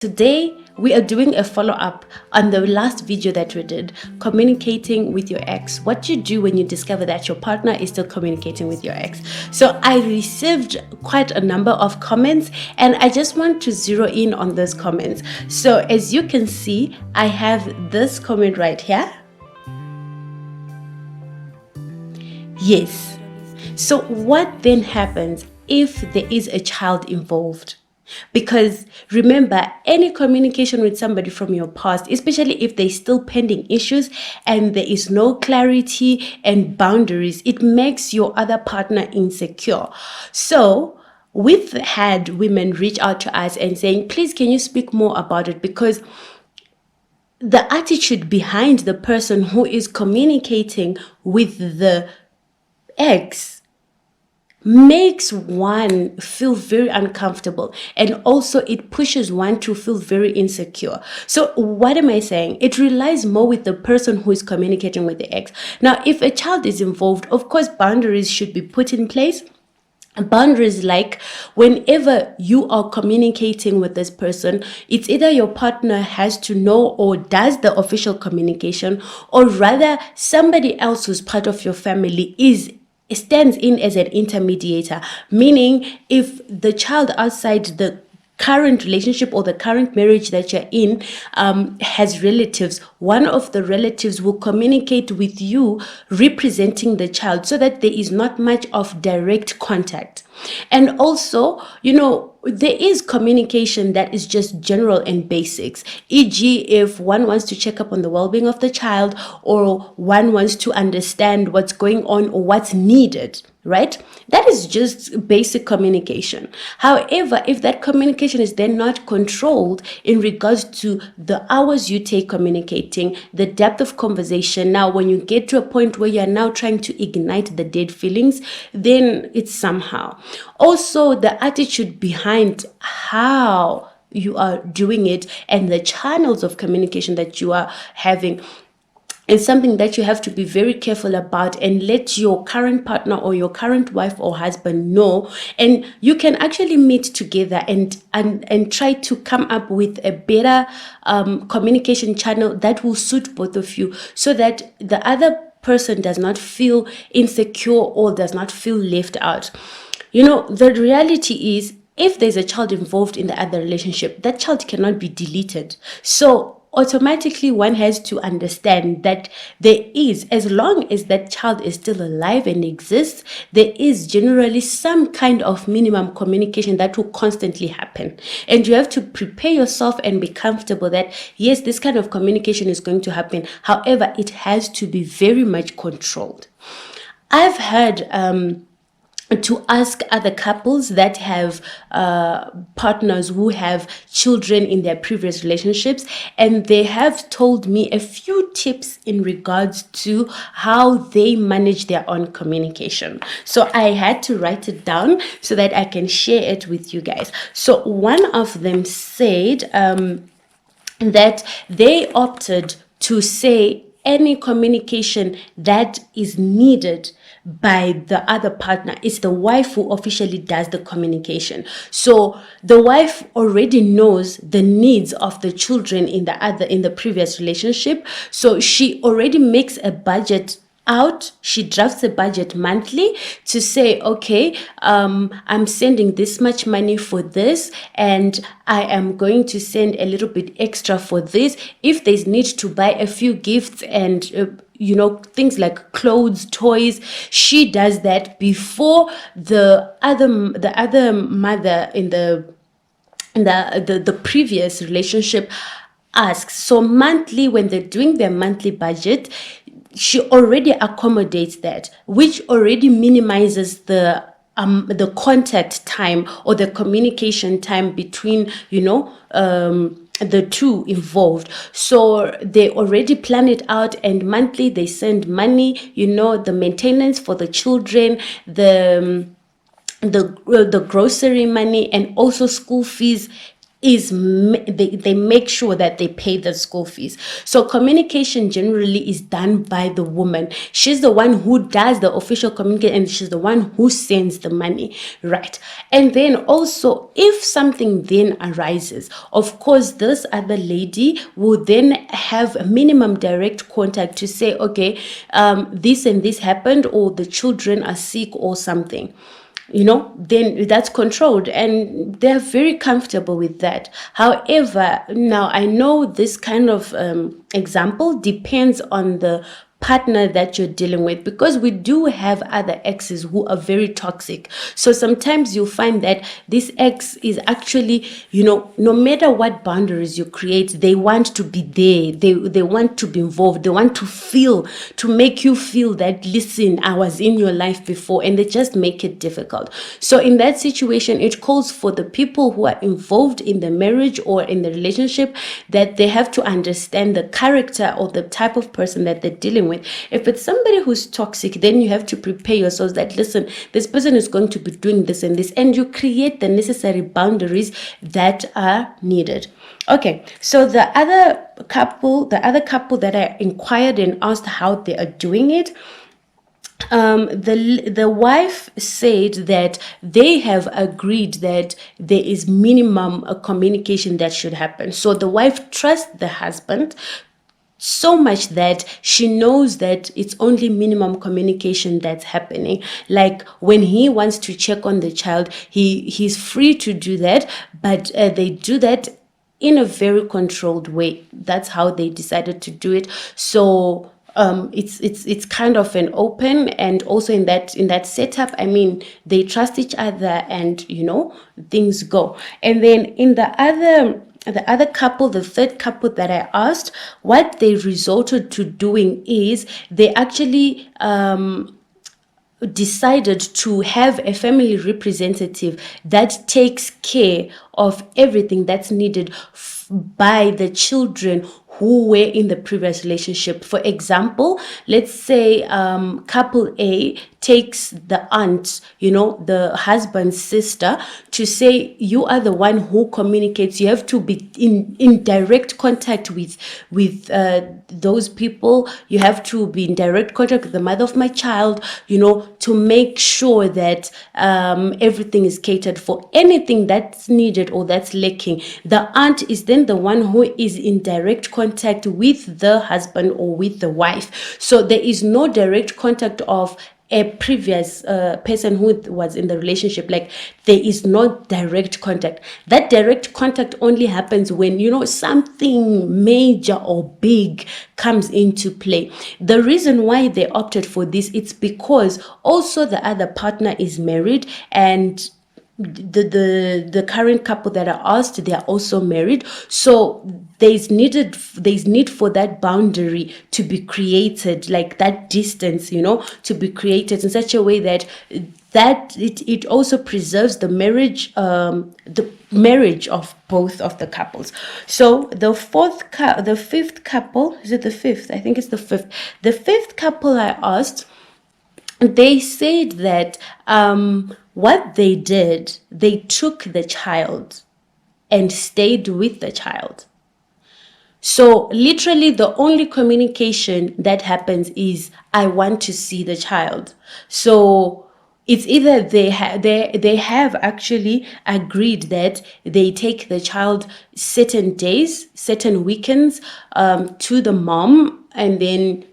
Today, we are doing a follow-up on the last video that we did, communicating with your ex. What you do when you discover that your partner is still communicating with your ex. So I received quite a number of comments and I just want to zero in on those comments. So as you can see, I have this comment right here. Yes. So what then happens if there is a child involved? Because remember, any communication with somebody from your past, especially if there's still pending issues and there is no clarity and boundaries, it makes your other partner insecure. So we've had women reach out to us and saying, please, can you speak more about it? Because the attitude behind the person who is communicating with the ex makes one feel very uncomfortable, and also it pushes one to feel very insecure. So what am I saying? It relies more with the person who is communicating with the ex. Now, if a child is involved, of course, boundaries should be put in place. Boundaries like whenever you are communicating with this person, it's either your partner has to know or does the official communication, or rather somebody else who's part of your family stands in as an intermediator, meaning if the child outside the current relationship or the current marriage that you're in has relatives, one of the relatives will communicate with you representing the child so that there is not much of direct contact. And also, there is communication that is just general and basics, e.g. if one wants to check up on the well-being of the child, or one wants to understand what's going on or what's needed, right? That is just basic communication. However, if that communication is then not controlled in regards to the hours you take communicating, the depth of conversation, now when you get to a point where you're now trying to ignite the dead feelings, then it's somehow. Also, the attitude behind how you are doing it and the channels of communication that you are having is something that you have to be very careful about, and let your current partner or your current wife or husband know. And you can actually meet together and try to come up with a better communication channel that will suit both of you, so that the other person does not feel insecure or does not feel left out. The reality is, if there's a child involved in the other relationship, that child cannot be deleted. So automatically one has to understand that there is, as long as that child is still alive and exists, there is generally some kind of minimum communication that will constantly happen. And you have to prepare yourself and be comfortable that, yes, this kind of communication is going to happen. However, it has to be very much controlled. I've heard to ask other couples that have partners who have children in their previous relationships, and they have told me a few tips in regards to how they manage their own communication. So I had to write it down so that I can share it with you guys. So one of them said that they opted to say any communication that is needed by the other partner. It's the wife who officially does the communication. So the wife already knows the needs of the children in the previous relationship. So she already makes a budget out. She drafts a budget monthly to say, okay, I'm sending this much money for this, and I am going to send a little bit extra for this. If there's need to buy a few gifts and things like clothes, toys, she does that before the other mother in the previous relationship asks. So monthly, when they're doing their monthly budget, she already accommodates that, which already minimizes the contact time or the communication time between the two involved. So they already plan it out, and monthly they send money, the maintenance for the children, the grocery money, and also school fees they make sure that they pay the school fees. So communication generally is done by the woman. She's the one who does the official communication, and she's the one who sends the money, right? And then also, if something then arises, of course this other lady will then have a minimum direct contact to say, okay, this and this happened, or the children are sick or something. Then that's controlled, and they're very comfortable with that. However, now I know this kind of example depends on the partner that you're dealing with, because we do have other exes who are very toxic. So sometimes you'll find that this ex is actually, no matter what boundaries you create, they want to be there. They want to be involved. They want to make you feel that, listen, I was in your life before, and they just make it difficult. So in that situation, it calls for the people who are involved in the marriage or in the relationship that they have to understand the character or the type of person that they're dealing with. If it's somebody who's toxic, then you have to prepare yourselves that, listen, this person is going to be doing this and this, and you create the necessary boundaries that are needed. Okay, so the other couple that I inquired and asked how they are doing it, the wife said that they have agreed that there is minimum communication that should happen. So the wife trusts the husband so much that she knows that it's only minimum communication that's happening. Like when he wants to check on the child, he's free to do that, but they do that in a very controlled way. That's how they decided to do it. So it's kind of an open, and also in that setup, I mean, they trust each other, and things go. And then in the other couple, the third couple that I asked, what they resorted to doing is they actually decided to have a family representative that takes care of everything that's needed by the children who were in the previous relationship. For example, let's say couple A takes the aunt, the husband's sister, to say, you are the one who communicates. You have to be in direct contact with those people. You have to be in direct contact with the mother of my child, to make sure that everything is catered for. Anything that's needed or that's lacking, the aunt is then the one who is in direct contact with the husband or with the wife. So there is no direct contact of a previous person who was in the relationship. Like, there is no direct contact. That direct contact only happens when something major or big comes into play. The reason why they opted for this, it's because also the other partner is married, and the current couple that are asked, they are also married. So there's need for that boundary to be created, like that distance, to be created in such a way that it also preserves the marriage of both of the couples. So the fifth couple, is it the fifth? I think it's the fifth. The fifth couple I asked, they said that what they did, they took the child and stayed with the child. So literally the only communication that happens is, I want to see the child. So it's either they have actually agreed that they take the child certain days, certain weekends, to the mom, and then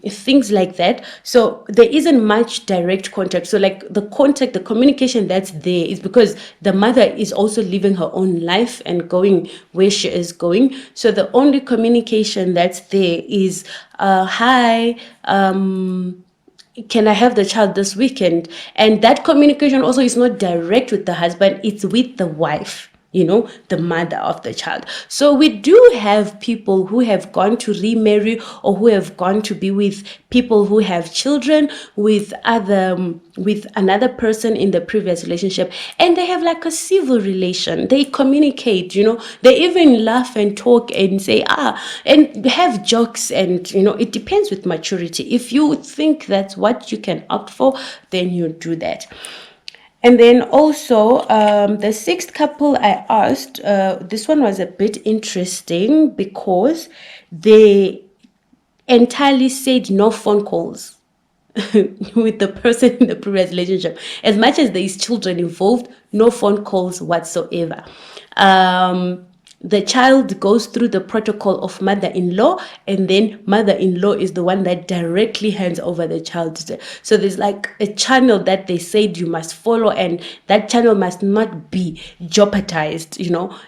things like that. So there isn't much direct contact. So like the communication that's there is because the mother is also living her own life and going where she is going. So the only communication that's there is, hi, can I have the child this weekend? And that communication also is not direct with the husband, it's with the wife, the mother of the child. So we do have people who have gone to remarry, or who have gone to be with people who have children with another person in the previous relationship, and they have like a civil relation. They communicate, they even laugh and talk and say, and have jokes, and it depends with maturity. If you think that's what you can opt for, then you do that. And then also, the sixth couple I asked, this one was a bit interesting because they entirely said no phone calls with the person in the previous relationship. As much as there is children involved, no phone calls whatsoever. The child goes through the protocol of mother-in-law, and then mother-in-law is the one that directly hands over the child. So there's like a channel that they said you must follow, and that channel must not be jeopardized.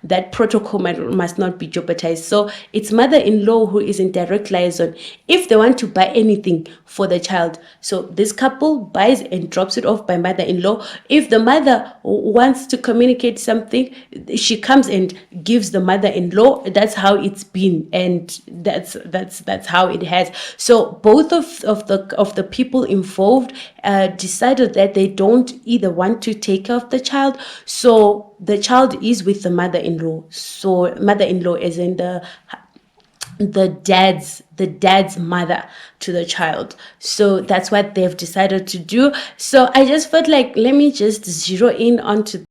That protocol must not be jeopardized. So it's mother-in-law who is in direct liaison if they want to buy anything for the child. So this couple buys and drops it off by mother-in-law. If the mother wants to communicate something, she comes and gives the mother-in-law. That's how it's been, and that's how it has. So both of the people involved decided that they don't either want to take care of the child, so the child is with the mother-in-law. So mother-in-law is in the dad's mother to the child. So that's what they've decided to do. So I just felt like, let me just zero in onto